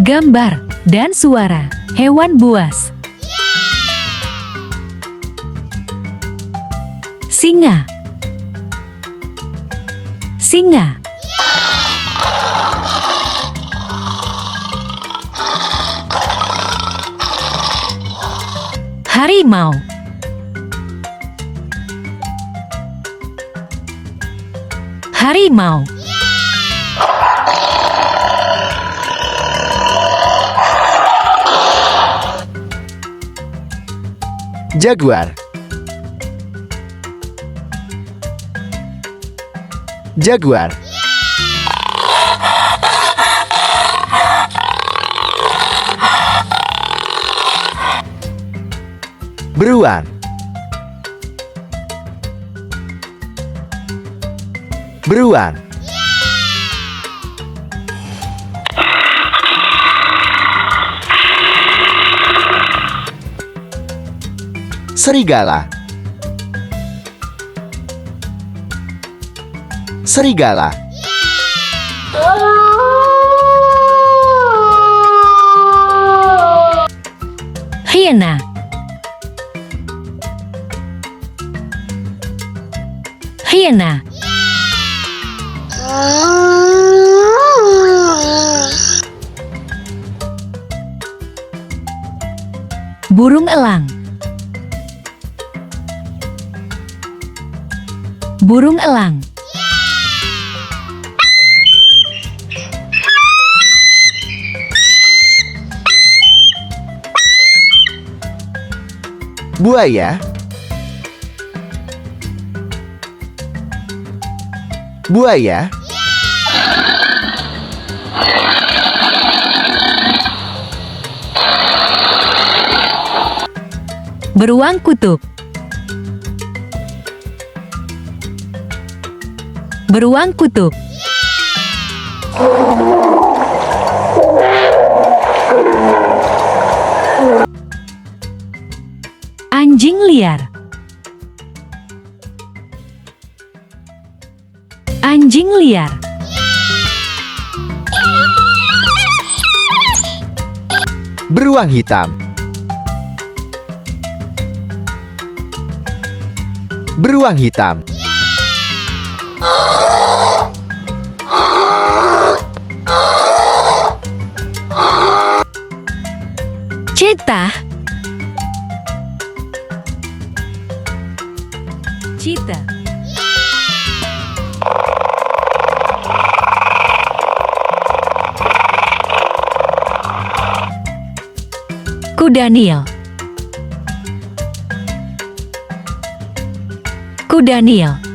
Gambar dan suara hewan buas. Singa. Singa. Harimau. Harimau. Jaguar. Jaguar. Beruang. Beruang. Serigala. Serigala. Hiena. Hiena. Burung elang. Burung elang. Buaya. Buaya. Beruang kutub. Beruang kutub. Anjing liar. Anjing liar. Beruang hitam. Beruang hitam. Cheetah. Cheetah. Kuda Nil. Kuda Nil.